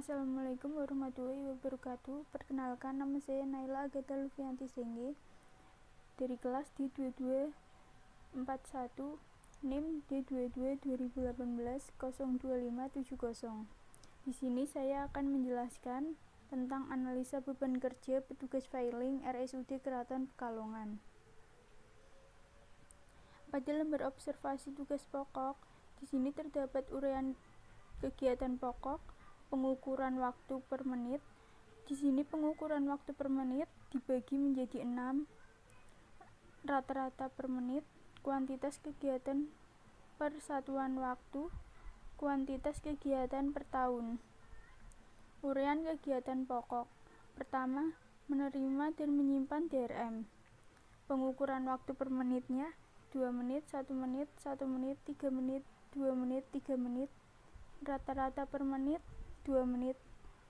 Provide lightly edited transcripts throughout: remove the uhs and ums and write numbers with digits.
Assalamualaikum warahmatullahi wabarakatuh. Perkenalkan, nama saya Naila Agatha Lufianti Sengge dari kelas D2241 NIM D22 2018 02570. Di sini saya akan menjelaskan tentang analisa beban kerja petugas filing RSUD Keraton Pekalongan. Pada lembar observasi tugas pokok, di sini terdapat uraian kegiatan pokok, pengukuran waktu per menit. Di sini pengukuran waktu per menit dibagi menjadi 6, rata-rata per menit, kuantitas kegiatan per satuan waktu, kuantitas kegiatan per tahun. Uraian kegiatan pokok. Pertama, menerima dan menyimpan DRM. Pengukuran waktu per menitnya 2 menit, 1 menit, 1 menit, 3 menit, 2 menit, 3 menit, rata-rata per menit 2 menit.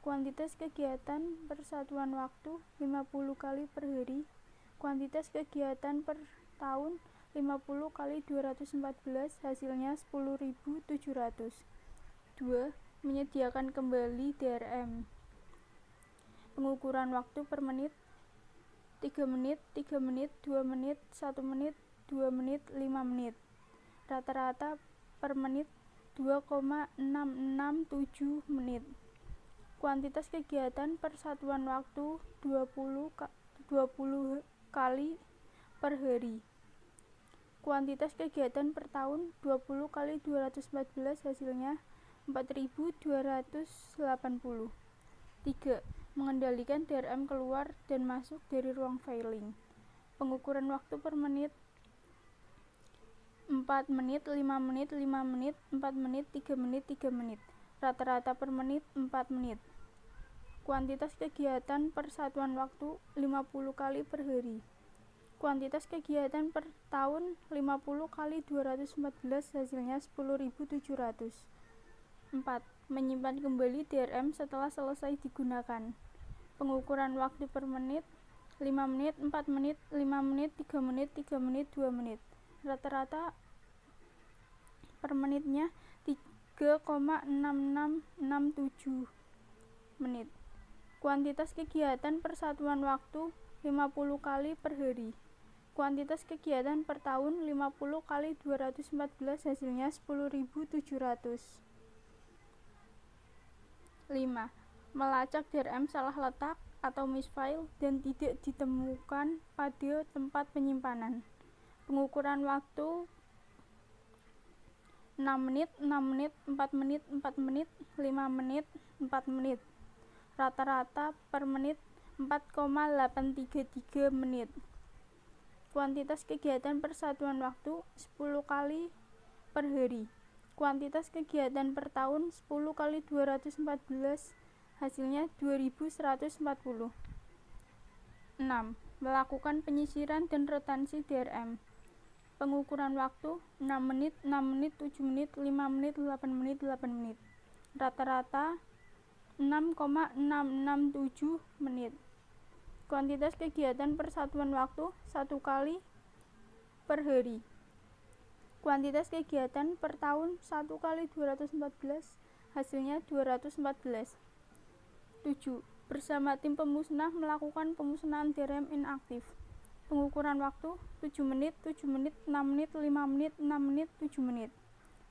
Kuantitas kegiatan per satuan waktu 50 kali per hari. Kuantitas kegiatan per tahun 50 kali 214, hasilnya 10.700. 2. Menyediakan kembali DRM. Pengukuran waktu per menit 3 menit, 3 menit, 2 menit, 1 menit, 2 menit, 5 menit. Rata-rata per menit 2,667 menit. Kuantitas kegiatan per satuan waktu 20 kali per hari. Kuantitas kegiatan per tahun 20 kali 214, hasilnya 4.280. 3. Mengendalikan DRM keluar dan masuk dari ruang filing. Pengukuran waktu per menit 4 menit, 5 menit, 5 menit, 4 menit, 3 menit, 3 menit. Rata-rata per menit 4 menit. Kuantitas kegiatan per satuan waktu 50 kali per hari. Kuantitas kegiatan per tahun 50 kali 214, hasilnya 10.700. 4. Menyimpan kembali DRM setelah selesai digunakan. Pengukuran waktu per menit 5 menit, 4 menit, 5 menit, 3 menit, 3 menit, 2 menit. Rata-rata per menitnya 3,6667 menit. Kuantitas kegiatan per satuan waktu 50 kali per hari. Kuantitas kegiatan per tahun 50 kali 214, hasilnya 10.700. 5. Melacak DRM salah letak atau misfile dan tidak ditemukan pada tempat penyimpanan. Pengukuran waktu 6 menit, 6 menit, 4 menit, 4 menit, 5 menit, 4 menit. Rata-rata per menit 4,833 menit. Kuantitas kegiatan per satuan waktu 10 kali per hari. Kuantitas kegiatan per tahun 10 kali 214, hasilnya 2140. 6. Melakukan penyisiran dan retensi DRM. Pengukuran waktu 6 menit, 6 menit, 7 menit, 5 menit, 8 menit, 8 menit. Rata-rata 6,667 menit. Kuantitas kegiatan per satuan waktu 1 kali per hari. Kuantitas kegiatan per tahun 1 kali 214, hasilnya 214. 7. Bersama tim pemusnah melakukan pemusnahan DRM inaktif. Pengukuran waktu 7 menit, 7 menit, 6 menit, 5 menit, 6 menit, 7 menit.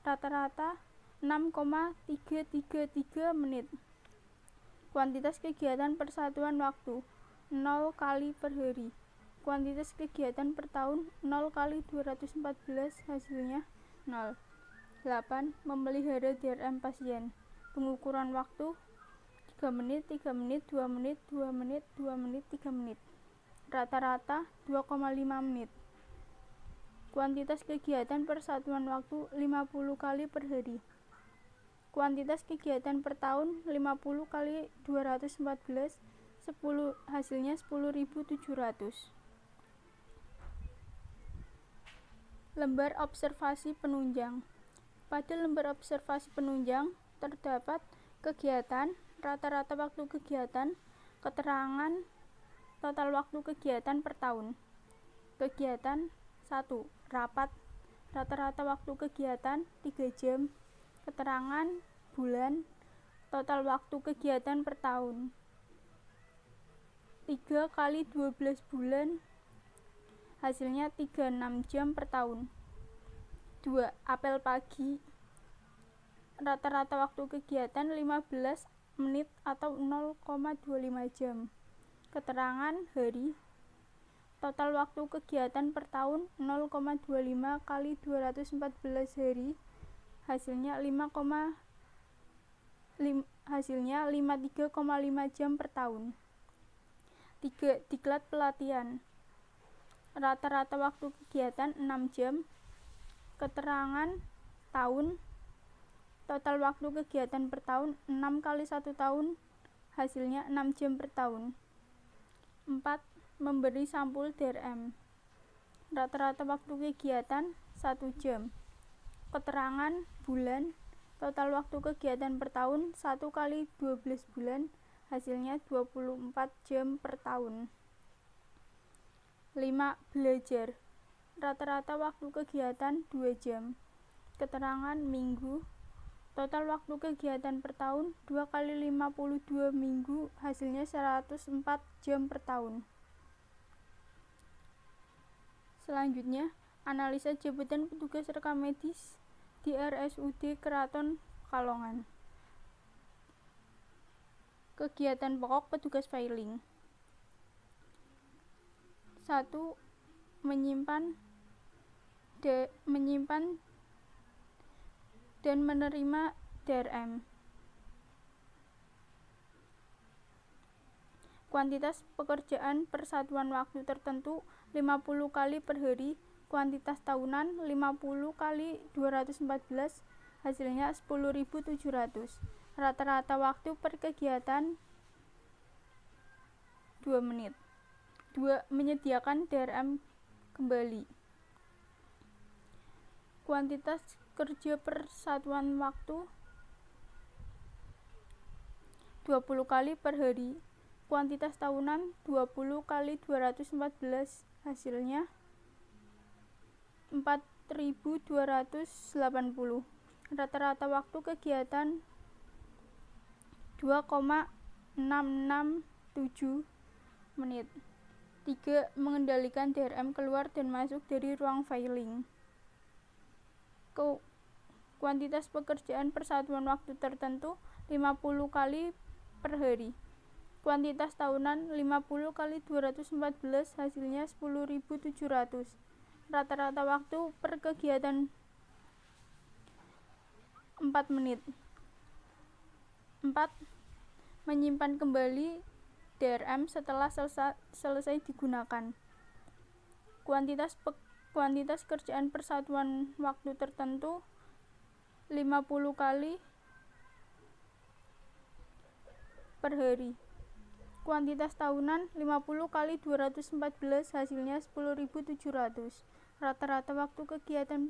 Rata-rata 6,333 menit. Kuantitas kegiatan per satuan waktu 0 kali per hari. Kuantitas kegiatan per tahun 0 kali 214, hasilnya 0. 8. Memelihara DRM pasien. Pengukuran waktu 3 menit, 3 menit, 2 menit, 2 menit, 2 menit, 3 menit. Rata-rata 2,5 menit. Kuantitas kegiatan per satuan waktu 50 kali per hari. Kuantitas kegiatan per tahun 50 kali 214, 10, hasilnya 10.700. Lembar observasi penunjang. Pada lembar observasi penunjang terdapat kegiatan, rata-rata waktu kegiatan, keterangan total waktu kegiatan per tahun. Kegiatan 1. Rapat. Rata-rata waktu kegiatan 3 jam. Keterangan bulan Total waktu kegiatan per tahun 3 kali 12 bulan, hasilnya 36 jam per tahun. 2. Apel pagi, rata-rata waktu kegiatan 15 menit atau 0,25 jam. Keterangan hari, total waktu kegiatan per tahun 0,25 kali 214 hari, hasilnya 53,5 jam per tahun. 3. Diklat pelatihan, rata-rata waktu kegiatan 6 jam. Keterangan tahun, total waktu kegiatan per tahun 6 kali 1 tahun, hasilnya 6 jam per tahun. 4. Memberi sampul DRM, rata-rata waktu kegiatan 1 jam. Keterangan bulan, total waktu kegiatan per tahun 1 kali 12 bulan, hasilnya 24 jam per tahun. 5. Belajar, rata-rata waktu kegiatan 2 jam. Keterangan minggu, total waktu kegiatan per tahun 2 kali 52 minggu, hasilnya 104 jam per tahun. Selanjutnya, analisa jabatan petugas rekam medis di RSUD Keraton Kalongan. Kegiatan pokok petugas filing. 1. Menyimpan dan menerima DRM. Kuantitas pekerjaan per satuan waktu tertentu 50 kali per hari. Kuantitas tahunan 50 kali 214, hasilnya 10.700. Rata-rata waktu per kegiatan 2 menit. 2. Menyediakan DRM kembali. Kuantitas kerja per satuan waktu 20 kali per hari. Kuantitas tahunan 20 kali 214, hasilnya 4.280. Rata-rata waktu kegiatan 2,667 menit. 3. Mengendalikan DRM keluar dan masuk dari ruang filing. Kuantitas pekerjaan per satuan waktu tertentu 50 kali per hari. Kuantitas tahunan 50 kali 214, hasilnya 10.700. Rata-rata waktu per kegiatan 4 menit. 4. Menyimpan kembali DRM setelah selesai digunakan. Kuantitas kerjaan per satuan waktu tertentu 50 kali per hari. Kuantitas tahunan 50 kali 214, hasilnya 10.700. Rata-rata waktu kegiatan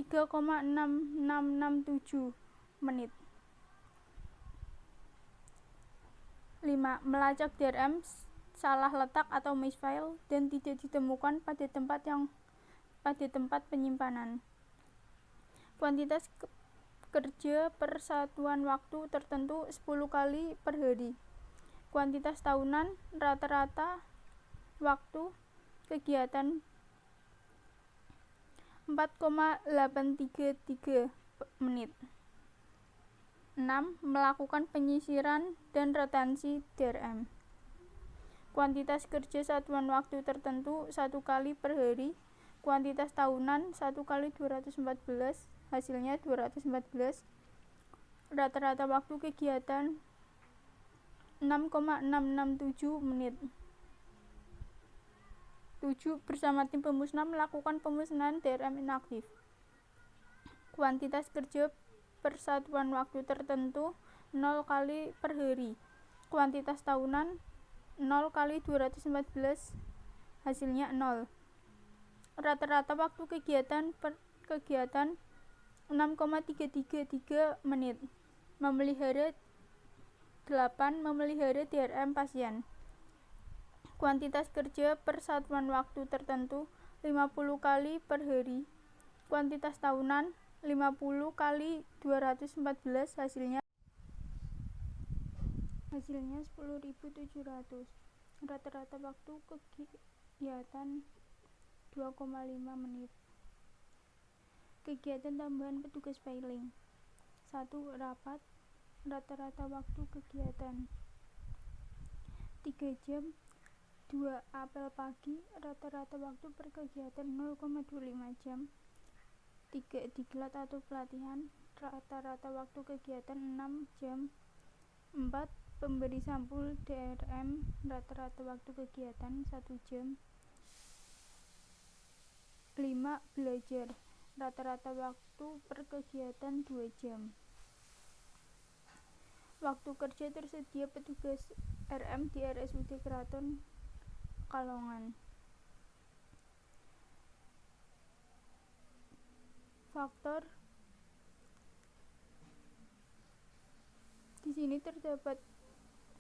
3,6667 menit. 5. Melacak DRM salah letak atau misfile dan tidak ditemukan pada tempat penyimpanan. Kuantitas kerja per satuan waktu tertentu 10 kali per hari. Kuantitas tahunan rata-rata waktu kegiatan 4,833 menit. 6. Melakukan penyisiran dan retensi DRM. Kuantitas kerja satuan waktu tertentu 1 kali per hari. Kuantitas tahunan 1 kali 214, hasilnya 214. Rata-rata waktu kegiatan 6,667 menit. 7. Bersama tim pemusnah melakukan pemusnahan DRM inaktif. Kuantitas kerja per satuan waktu tertentu 0 kali per hari. Kuantitas tahunan 0 kali 214, hasilnya 0. Rata-rata waktu kegiatan per kegiatan 6,333 menit. Memelihara 8. Memelihara DRM pasien. Kuantitas kerja per satuan waktu tertentu 50 kali per hari. Kuantitas tahunan 50 kali 214, hasilnya Hasilnya 10.700. Rata-rata waktu kegiatan 2,5 menit. Kegiatan tambahan petugas filing. 1. Rapat. Rata-rata waktu kegiatan 3 jam. 2. Apel pagi. Rata-rata waktu per kegiatan 0,25 jam. 3. Diklat atau pelatihan. Rata-rata waktu kegiatan 6 jam. 4. Pemberi sampul DRM. Rata-rata waktu kegiatan 1 jam. 5. Belajar. Rata-rata waktu per kegiatan 2 jam. Waktu kerja tersedia petugas RM di RSUD Keraton Pekalongan. Faktor. Di sini terdapat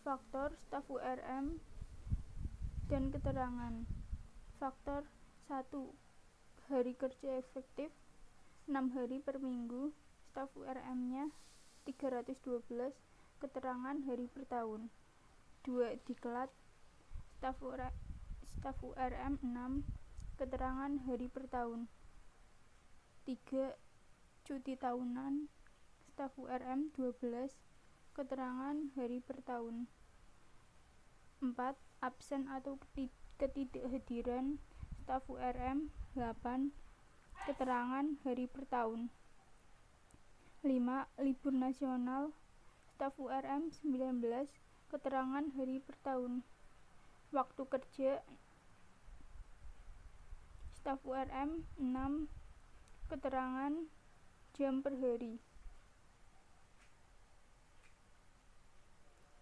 faktor staf URM dan keterangan. Faktor 1. Hari kerja efektif 6 hari per minggu, staf URM-nya 312, keterangan hari per tahun. 2. Diklat, staf URM 6, keterangan hari per tahun. 3. Cuti tahunan, staf URM 12, keterangan hari per tahun. 4. Absen atau ketidakhadiran, staf URM 8, keterangan hari per tahun. 5. Libur nasional, staf URM 19, keterangan hari per tahun. Waktu kerja staf URM 6, keterangan jam per hari.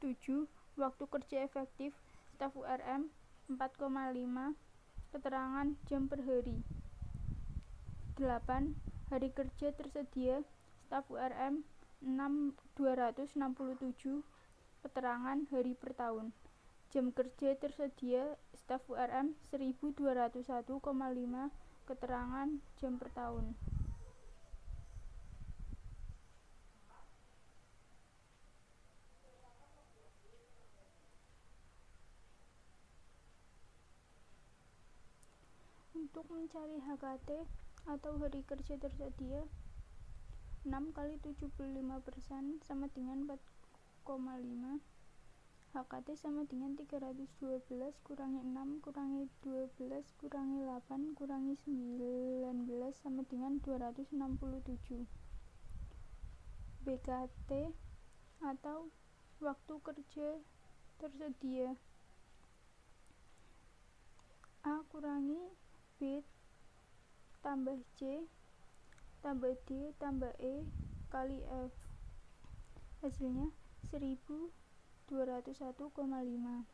7. Waktu kerja efektif staf URM 4,5, keterangan jam per hari. 8. Hari kerja tersedia staf URM 267, keterangan hari per tahun. Jam kerja tersedia staf URM 1201,5, keterangan jam per tahun. Untuk mencari HKT atau hari kerja tersedia, 6 kali 75% sama dengan 4,5. HKT sama dengan 312 kurangi 6 kurangi 12 kurangi 8 kurangi 19 sama dengan 267. BKT atau waktu kerja tersedia, A kurangi B tambah C tambah D tambah E kali F. Hasilnya 1201,5.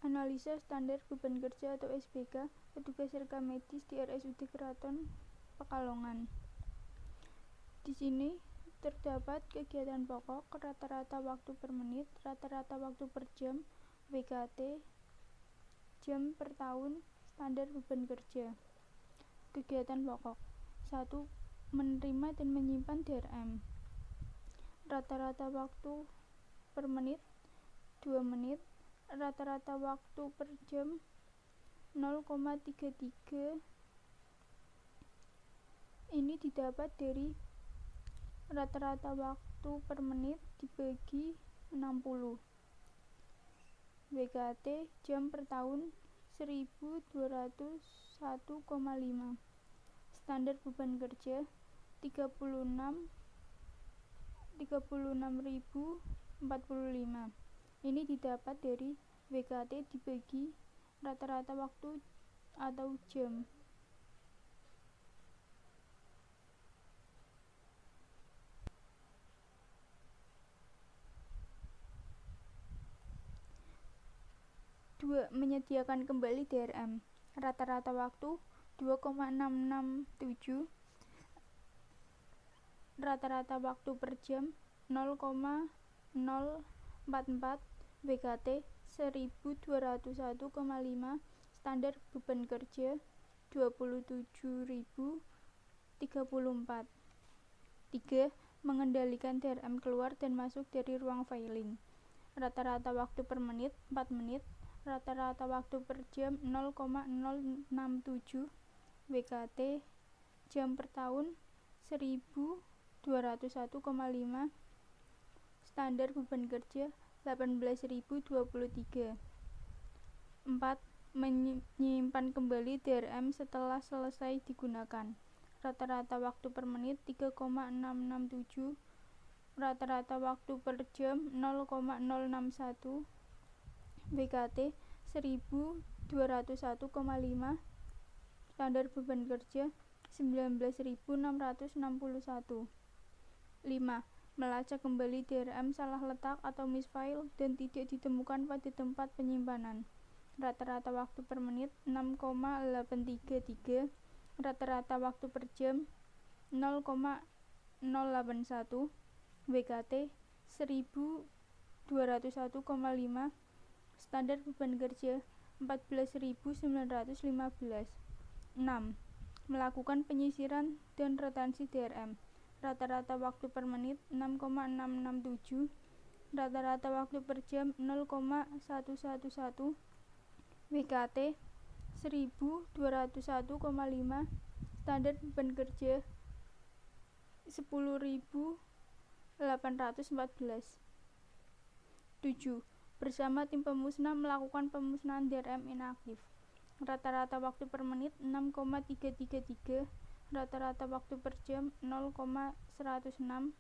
Analisa standar beban kerja atau SBK petugas rekam medis di RSUD Keraton Pekalongan. Di sini terdapat kegiatan pokok, rata-rata waktu per menit, rata-rata waktu per jam, WKT, jam per tahun, standar beban kerja. Kegiatan pokok. 1. Menerima dan menyimpan DRM. Rata-rata waktu per menit 2 menit, rata-rata waktu per jam 0,33. Ini didapat dari rata-rata waktu per menit dibagi 60. WKT jam per tahun 1201,5. Standar beban kerja 36.045. Ini didapat dari WKT dibagi rata-rata waktu atau jam. Menyediakan kembali DRM. Rata-rata waktu 2,667, rata-rata waktu per jam 0,044, WKT 1201,5, standar beban kerja 27.034. 3. mengendalikan DRM keluar dan masuk dari ruang filing. Rata-rata waktu per menit 4 menit, rata-rata waktu per jam 0,067 WKT, jam per tahun 1201,5, standar beban kerja 18.023. 4. Menyimpan kembali DRM setelah selesai digunakan. Rata-rata waktu per menit 3,667, rata-rata waktu per jam 0,061 WKT 1201,5, standar beban kerja 19.661. 5. Melacak kembali DRM salah letak atau misfile dan tidak ditemukan pada tempat penyimpanan. Rata-rata waktu per menit 6,833, rata-rata waktu per jam 0,081 WKT 1201,5, standar beban kerja 14.915. 6. Melakukan penyisiran dan retensi DRM. Rata-rata waktu per menit 6,667, rata-rata waktu per jam 0,111 WKT 1201,5, standar beban kerja 10.814. 7. Bersama tim pemusnah melakukan pemusnahan DRM inaktif. Rata-rata waktu per menit 6,333, rata-rata waktu per jam 0,106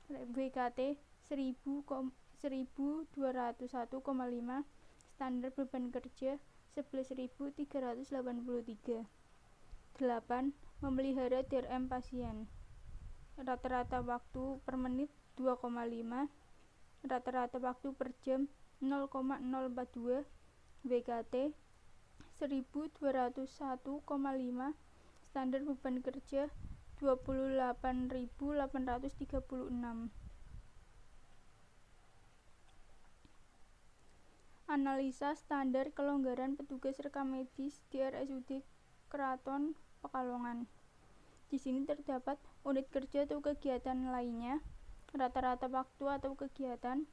WKT 1201,5, standar beban kerja 11.383. 8. Memelihara DRM pasien. Rata-rata waktu per menit 2,5, rata-rata waktu per jam 0,042 WKT 1201,5, standar beban kerja 28.836. Analisa standar kelonggaran petugas rekam medis di RSUD Keraton Pekalongan. Di sini terdapat unit kerja atau kegiatan lainnya, rata-rata waktu atau kegiatan,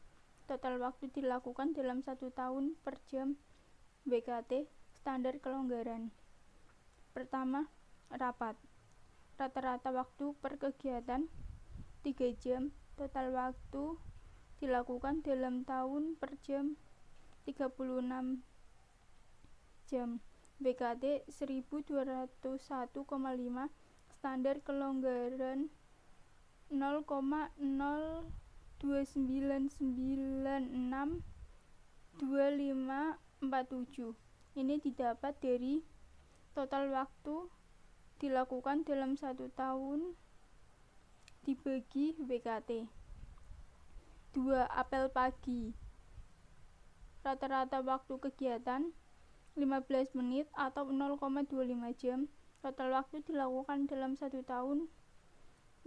total waktu dilakukan dalam 1 tahun per jam WKT, standar kelonggaran. Pertama, rapat. Rata-rata waktu per kegiatan 3 jam, total waktu dilakukan dalam tahun per jam 36 jam, WKT 1201,5, standar kelonggaran 0,029962547. Ini didapat dari total waktu dilakukan dalam 1 tahun dibagi WKT. 2. Apel pagi. Rata-rata waktu kegiatan 15 menit atau 0,25 jam. Total waktu dilakukan dalam 1 tahun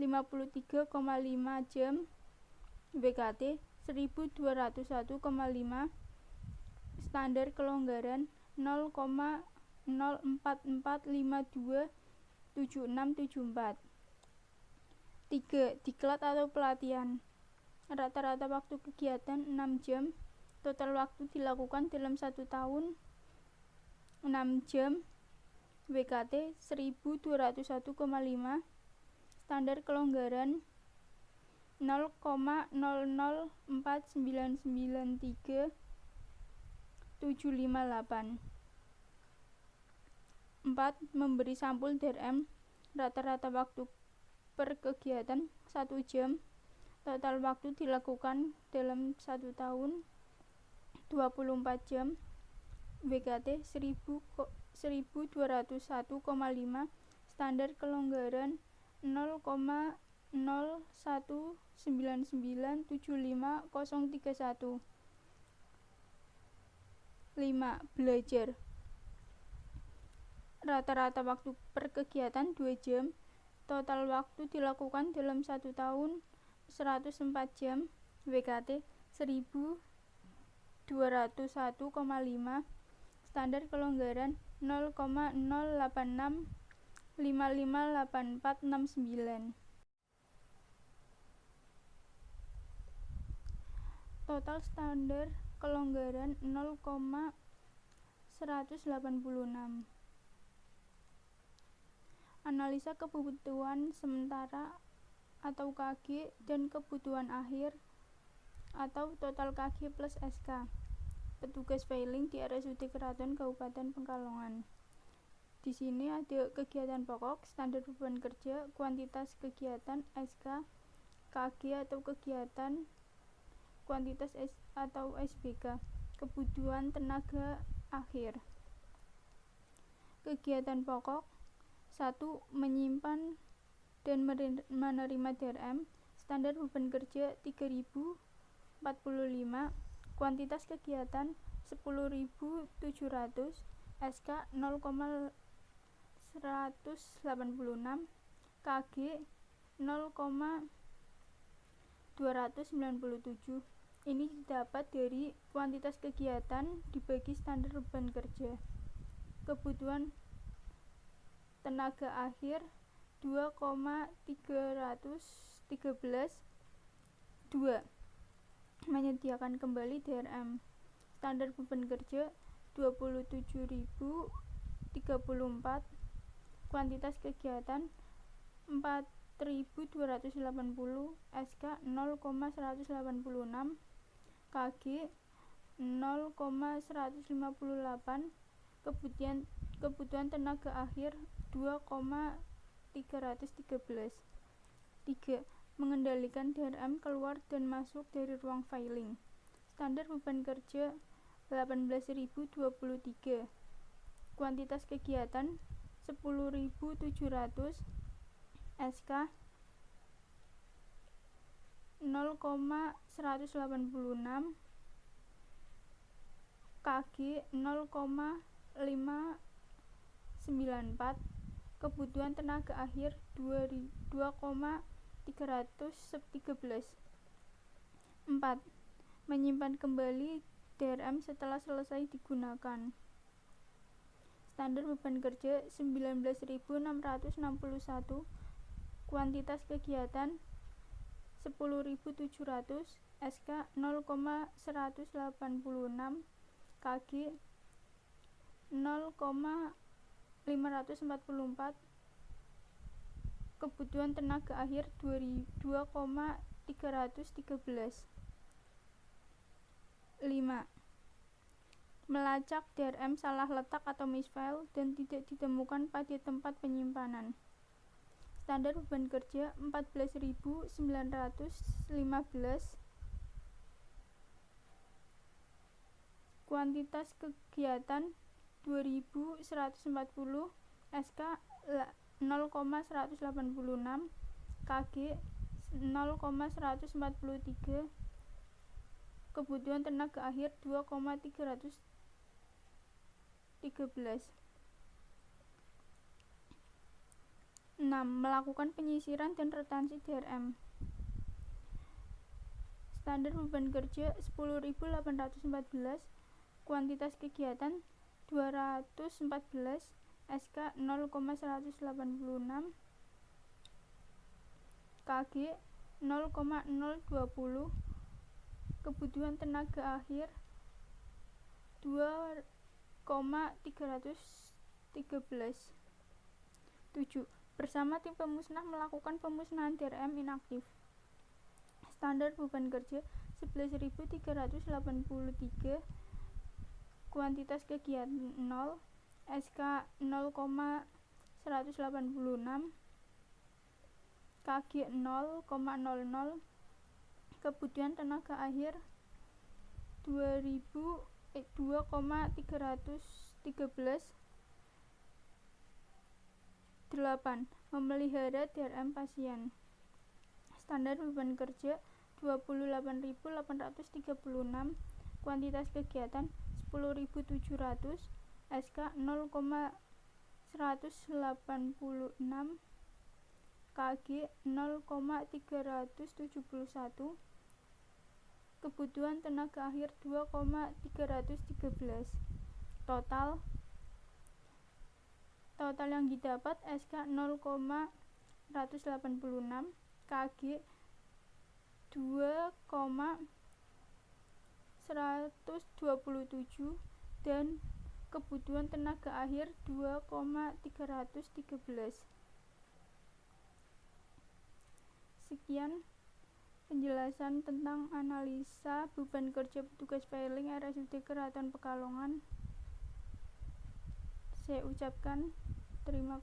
53,5 jam, WKT 1201,5, standar kelonggaran 0,044527674. 3. Diklat atau pelatihan. Rata-rata waktu kegiatan 6 jam, total waktu dilakukan dalam 1 tahun 6 jam, WKT 1201,5, standar kelonggaran 0,004993758. 4. Memberi sampul DRM. Rata-rata waktu per kegiatan 1 jam, total waktu dilakukan dalam 1 tahun 24 jam, WKT 1201,5, standar kelonggaran 0,01997531. 5. Belajar. Rata-rata waktu per kegiatan 2 jam, total waktu dilakukan dalam 1 tahun 104 jam, WKT 1201,5, standar kelonggaran 0,086558469. total standar kelonggaran 0,186. Analisa kebutuhan sementara atau KG dan kebutuhan akhir atau total KG plus SK petugas filing di RSUD Keraton Kabupaten Pekalongan. Di sini ada kegiatan pokok, standar beban kerja, kuantitas kegiatan, SK, KG atau kegiatan, kuantitas atau SBK, kebutuhan tenaga akhir. Kegiatan pokok 1. Menyimpan dan menerima DRM, standar beban kerja 3045, kuantitas kegiatan 10.700, SK 0,186, KG 0,297. Ini didapat dari kuantitas kegiatan dibagi standar beban kerja. Kebutuhan tenaga akhir 2,313. 2. Menyediakan kembali DRM, standar beban kerja 27.034, kuantitas kegiatan 4.280, SK 0,186, KG 0,158, kebutuhan tenaga akhir 2,313. 3. Mengendalikan DRM keluar dan masuk dari ruang filing, standar beban kerja 18.023, kuantitas kegiatan 10.700, SK 0,186, KG 0,594, kebutuhan tenaga akhir 2,313. 4. Menyimpan kembali DRM setelah selesai digunakan, standar beban kerja 19.661, kuantitas kegiatan 10.700, SK 0,186, KG 0,544, kebutuhan tenaga akhir 2,313. 5. Melacak DRM salah letak atau misfile dan tidak ditemukan pada tempat penyimpanan, standar beban kerja 14.915, kuantitas kegiatan 2.140, SK 0,186, KG 0,143, kebutuhan tenaga akhir 2,313. 6. Melakukan penyisiran dan retensi DRM, standar beban kerja 10.814, kuantitas kegiatan 214, SK 0,186, KG 0,020, kebutuhan tenaga akhir 2,313. 7. Bersama tim pemusnah melakukan pemusnahan DRM inaktif, standar beban kerja 11.383, kuantitas kegiatan 0, SK 0,186, KG 0,00, kebutuhan tenaga akhir 2,313. 8. Memelihara DRM pasien, standar beban kerja 28.836, kuantitas kegiatan 10.700, SK 0,186, KG 0,371, kebutuhan tenaga akhir 2,313. Total yang didapat, SK 0,186, KG 2,313, 127 dan kebutuhan tenaga akhir 2,313. Sekian penjelasan tentang analisa beban kerja petugas filing RSUD Keraton Pekalongan. Saya ucapkan terima kasih.